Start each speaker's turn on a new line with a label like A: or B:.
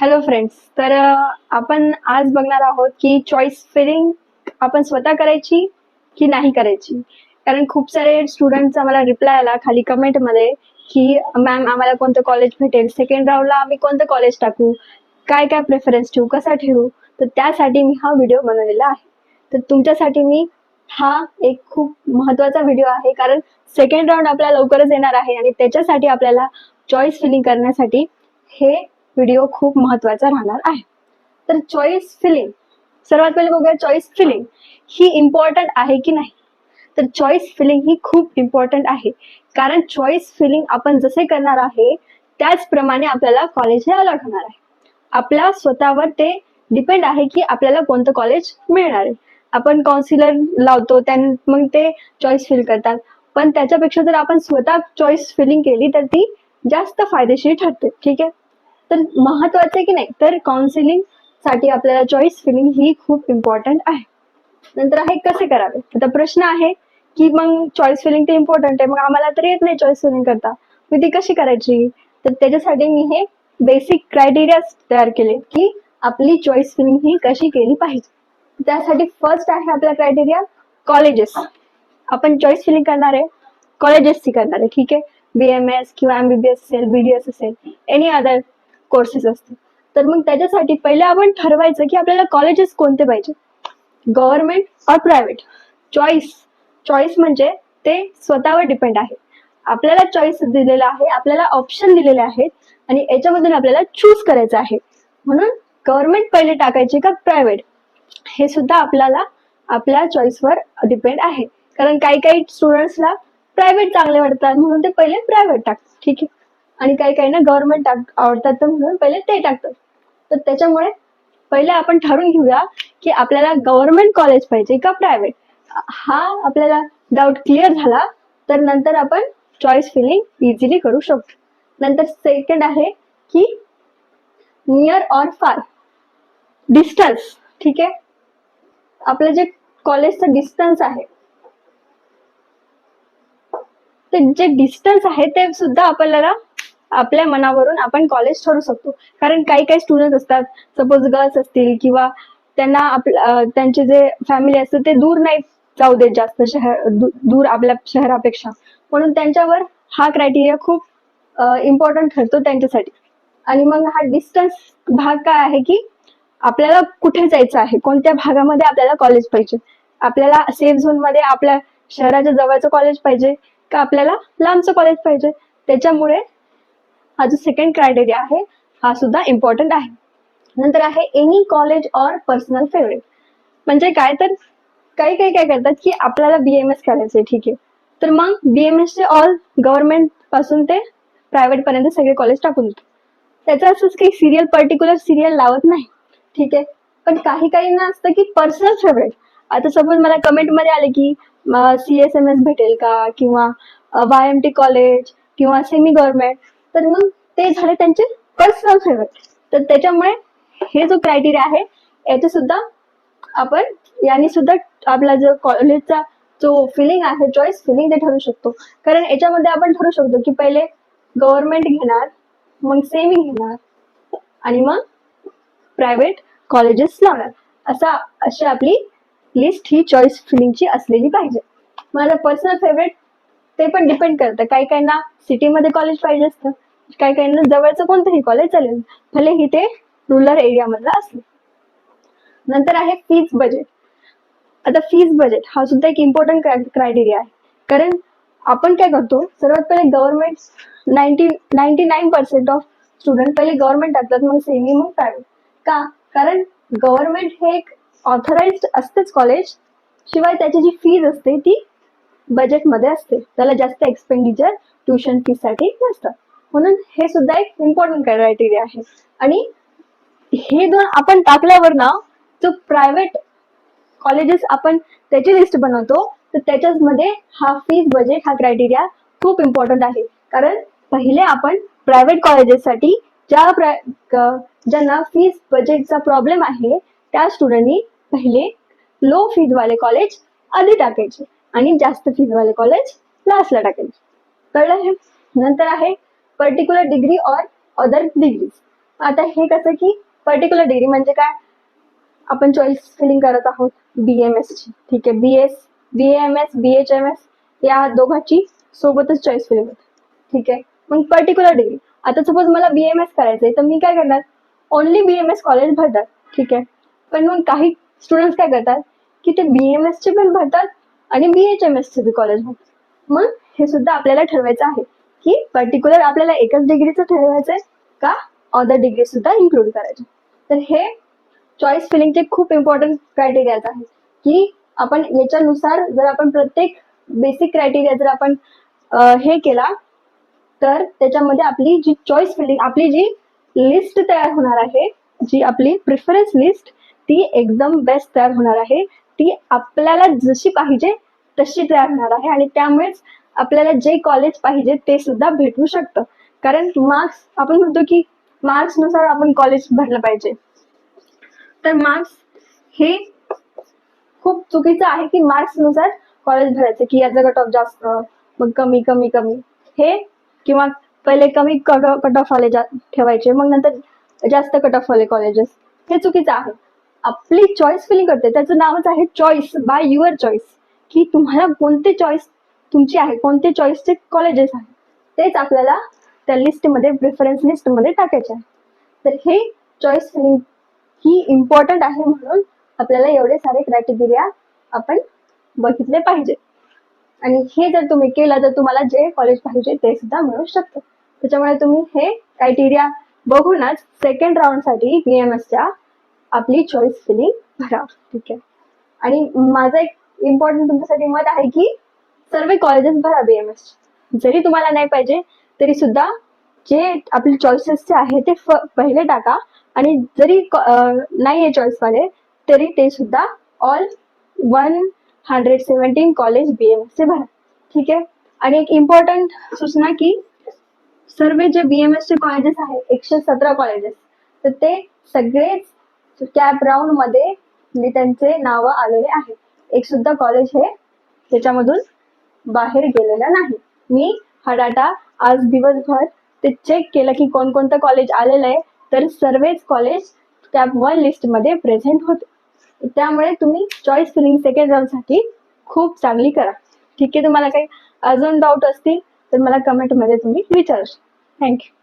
A: Hello friends. तर आपण आज बघणार आहोत की चॉईस फिलिंग आपण स्वतः करायची की नाही करायची. कारण खूप सारे स्टुडंट्स आम्हाला रिप्लाय आला खाली कमेंटमध्ये की मॅम आम्हाला कोणतं कॉलेज भेटेल, सेकंड राऊंडला आम्ही कोणतं कॉलेज टाकू, काय काय प्रेफरन्स ठेवू, कसा ठेवू. तर त्यासाठी मी हा व्हिडिओ बनवलेला आहे. तर तुमच्यासाठी मी हा एक खूप महत्त्वाचा व्हिडिओ आहे, कारण सेकंड राऊंड आपल्याला लवकरच येणार आहे आणि त्याच्यासाठी आपल्याला चॉईस फिलिंग करण्यासाठी हे व्हिडिओ खूप महत्त्वाचा राहणार आहे. तर चॉईस फिलिंग सर्वात पहिले बघूया, चॉईस फिलिंग ही इम्पॉर्टंट आहे की नाही. तर चॉईस फिलिंग ही खूप इम्पॉर्टंट आहे, कारण चॉईस फिलिंग आपण जसे करणार आहे त्याचप्रमाणे आपल्याला कॉलेज हे अलॉट होणार आहे. आपल्या स्वतःवर ते डिपेंड आहे की आपल्याला कोणतं कॉलेज मिळणार आहे. आपण काउन्सिलर लावतो, मग ते चॉईस फिल करतात, पण त्याच्यापेक्षा जर आपण स्वतः चॉईस फिलिंग केली तर ती जास्त फायदेशीर ठरते. ठीक आहे. तर महत्वाचं आहे की नाही, तर काउन्सिलिंग साठी आपल्याला चॉईस फिलिंग ही खूप इम्पॉर्टंट आहे. नंतर आहे कसे करावे. आता प्रश्न आहे की मग चॉईस फिलिंग ते इम्पॉर्टंट आहे, मग आम्हाला तर येत नाही चॉईस फिलिंग करता, मी ती कशी करायची. तर त्याच्यासाठी मी हे बेसिक क्रायटेरिया तयार केले की आपली चॉईस फिलिंग ही कशी केली पाहिजे. त्यासाठी फर्स्ट आहे आपला क्रायटेरिया कॉलेजेस. आपण चॉईस फिलिंग करणार आहे कॉलेजेसची करणार आहे. ठीक आहे. BMS किंवा MBBS असेल, BDS असेल, एनी अदर कोर्सेस असतील. तर मग त्याच्यासाठी पहिले आपण ठरवायचं की आपल्याला कॉलेजेस कोणते पाहिजे, गव्हर्नमेंट और प्रायव्हेट. चॉईस चॉईस म्हणजे ते स्वतःवर डिपेंड आहे. आपल्याला चॉईस दिलेला आहे, आपल्याला ऑप्शन दिलेले आहेत आणि याच्यामधून आपल्याला चूज करायचं आहे. म्हणून गव्हर्नमेंट पहिले टाकायचे का प्रायव्हेट, हे सुद्धा आपल्याला आपल्या चॉईसवर डिपेंड आहे. कारण काही काही स्टुडंट्सला प्रायव्हेट चांगले वाटतात म्हणून ते पहिले प्रायव्हेट टाकतात. ठीक आहे. आणि काही काही ना गव्हर्नमेंट आवडतात तर म्हणून पहिले ते टाकतात. तर त्याच्यामुळे पहिले आपण ठरवून घेऊया की आपल्याला गव्हर्नमेंट कॉलेज पाहिजे का प्रायव्हेट. हा आपल्याला डाऊट क्लिअर झाला तर नंतर आपण चॉईस फिलिंग इझिली करू शकतो. नंतर सेकंड आहे की नियर और फार डिस्टन्स. ठीक आहे. आपलं जे कॉलेजचं डिस्टन्स आहे, ते जे डिस्टन्स आहे ते सुद्धा आपल्याला आपल्या मनावरून आपण कॉलेज ठरवू शकतो. कारण काही काही स्टुडंट असतात, सपोज गर्ल्स असतील किंवा त्यांना त्यांचे जे फॅमिली असते ते दूर नाही जाऊ देत जास्त शहर दूर आपल्या शहरापेक्षा, म्हणून त्यांच्यावर हा क्रायटेरिया खूप इम्पॉर्टंट ठरतो त्यांच्यासाठी. आणि मग हा डिस्टन्स भाग काय आहे की आपल्याला कुठे जायचं आहे, कोणत्या भागामध्ये आपल्याला कॉलेज पाहिजे. आपल्याला सेफ झोन मध्ये आपल्या शहराच्या जवळचं कॉलेज पाहिजे का आपल्याला लांबचं कॉलेज पाहिजे. त्याच्यामुळे हा जो सेकंड क्रायटेरिया आहे हा सुद्धा इम्पॉर्टंट आहे. नंतर आहे एनी कॉलेज और पर्सनल फेवरेट. म्हणजे काय, तर काही काही काय करतात की आपल्याला BMS करायचंय. ठीक आहे. तर मग BMS चे ऑल गव्हर्नमेंट पासून ते प्रायव्हेट पर्यंत सगळे कॉलेज टाकून देतो. त्याचं असंच काही सिरियल पर्टिक्युलर सिरियल लावत नाही. ठीक आहे. पण काही काहींना असतं की पर्सनल फेवरेट. आता सपोज मला कमेंट मध्ये आले की CSMS भेटेल का किंवा YMT कॉलेज किंवा सेमी गव्हर्नमेंट, तर मग ते झाले त्यांचे पर्सनल फेवरेट. तर त्याच्यामुळे हे जो क्रायटेरिया आहे याचे सुद्धा आपण यांनी सुद्धा आपला जो कॉलेजचा जो फिलिंग आहे चॉईस फिलिंग ते ठरू शकतो. कारण याच्यामध्ये आपण ठरू शकतो की पहिले गव्हर्नमेंट घेणार, मग सेमी घेणार आणि मग प्रायव्हेट कॉलेजेस लावणार. अशी आपली लिस्ट ही चॉईस फिलिंगची असलेली पाहिजे. माझं पर्सनल फेवरेट ते पण डिपेंड करतं. काही काहींना सिटीमध्ये कॉलेज पाहिजे असतं, काही काहींना जवळचं कोणतंही कॉलेज चालेल, भलेही ते रुरल एरियामधलं असलं. नंतर आहे फीज बजेट. आता फीज बजेट हा सुद्धा एक इम्पॉर्टंट क्रायटेरिया आहे. कारण आपण काय करतो, सर्वात पहिले गव्हर्नमेंट 99% ऑफ स्टुडंट पहिले गव्हर्नमेंट टाकतात, मग सेमी, मग प्रायव्हेट. का? कारण गव्हर्नमेंट हे एक ऑथराइज्ड असतेच कॉलेज, शिवाय त्याची जी फीज असते ती बजेटमध्ये असते, त्याला जास्त एक्सपेंडिचर ट्युशन फी साठी नसतं. म्हणून हे सुद्धा एक इम्पॉर्टंट क्रायटेरिया आहे. आणि हे दोन आपण टाकल्यावर ना, जो प्रायव्हेट कॉलेजेस आपण त्याची लिस्ट बनवतो, तर त्याच्यामध्ये हा फीज बजेट हा क्रायटेरिया खूप इम्पॉर्टंट आहे. कारण पहिले आपण प्रायव्हेट कॉलेजेससाठी ज्यांना फीज बजेटचा प्रॉब्लेम आहे त्या स्टुडंटनी पहिले लो फीज वाले कॉलेज आधी टाकायचे आणि जास्त फीज वाले कॉलेज लास्टला टाकायचे. कळलं हे. नंतर आहे पर्टिक्युलर डिग्री और अदर डिग्रीज. आता हे कसं की पर्टिक्युलर डिग्री म्हणजे काय, आपण चॉईस फिलिंग करत आहोत BMS ची, ठीक आहे. BAMS BHMS या दोघांची सोबतच चॉईस फिलिंग होते, ठीक आहे. मग पर्टिक्युलर डिग्री, आता सपोज मला BMS करायचंय तर मी काय करणार, ओनली BMS कॉलेज भरतात, ठीक आहे. पण मग काही स्टुडंट्स काय करतात की ते BMS चे पण भरतात आणि BHMS चे बी कॉलेज भरतात. मग हे सुद्धा आपल्याला ठरवायचं आहे की पर्टिक्युलर आपल्याला एकच डिग्रीचं ठरवायचंय का अदर डिग्री सुद्धा इन्क्लूड करायचे. तर हे चॉईस फिलिंगचे खूप इम्पॉर्टंट क्रायटेरियाज आहेत की आपण याच्यानुसार जर आपण प्रत्येक बेसिक क्रायटेरिया जर आपण हे केला तर त्याच्यामध्ये आपली जी चॉईस फिलिंग, आपली जी लिस्ट तयार होणार आहे, जी आपली प्रिफरन्स लिस्ट, ती एकदम बेस्ट तयार होणार आहे. ती आपल्याला जशी पाहिजे तशी तयार होणार आहे आणि त्यामुळेच आपल्याला जे कॉलेज पाहिजे ते सुद्धा भेटू शकतं. कारण मार्क्स, आपण म्हणतो की मार्क्सनुसार आपण कॉलेज भरलं पाहिजे, तर मार्क्स हे खूप चुकीचं आहे की मार्क्सनुसार कॉलेज भरायचं की याचा कट ऑफ जास्त मग कमी कमी कमी हे, किंवा पहिले कमी कट ऑफ वाले ठेवायचे मग नंतर जास्त कट ऑफ वाले कॉलेजेस, हे चुकीचं आहे. आपली चॉईस फिलिंग करते, त्याचं नावच आहे चॉईस बाय युअर चॉईस, की तुम्हाला कोणते चॉईस तुमची आहे, कोणते चॉईसचे कॉलेजेस आहेत तेच आपल्याला त्या लिस्टमध्ये, प्रिफरन्स लिस्टमध्ये टाकायचे आहे. तर हे चॉईस फिलिंग ही इम्पॉर्टंट आहे, म्हणून आपल्याला एवढे सारे क्रायटेरिया आपण बघितले पाहिजे. आणि हे जर तुम्ही केलं तर तुम्हाला जे कॉलेज पाहिजे ते सुद्धा मिळू शकतं. त्याच्यामुळे तुम्ही हे क्रायटेरिया बघूनच सेकंड राऊंडसाठी BMSच्या आपली चॉईस फिलिंग भरा, ठीक आहे. आणि माझं एक इम्पॉर्टंट तुमच्यासाठी मत आहे की सर्व कॉलेजेस भरा BMS. जरी तुम्हाला नाही पाहिजे तरी सुद्धा जे आपले चॉईसेसचे आहे ते पहिले टाका, आणि जरी नाही आहे चॉईसवाले तरी ते सुद्धा ऑल 117 कॉलेज BMS चे भरा, ठीक आहे. आणि एक इम्पॉर्टंट सूचना की सर्व जे BMS चे कॉलेजेस आहेत 117 कॉलेजेस, तर ते सगळेच कॅप राऊंड मध्ये त्यांचे नाव आलेले आहेत. एक सुद्धा कॉलेज हे त्याच्यामधून बाहेर गेलेलं नाही. मी हा डाटा आज दिवसभर ते चेक केलं की कोणकोणतं कॉलेज आलेलं आहे, तर सर्वच कॉलेज कॅप 1 लिस्ट मध्ये प्रेझेंट होते. त्यामुळे तुम्ही चॉईस फिलिंग सेकंड राऊंड साठी खूप चांगली करा, ठीक आहे. तुम्हाला काही अजून डाऊट असतील तर मला कमेंट मध्ये तुम्ही विचारू शकता. थँक्यू.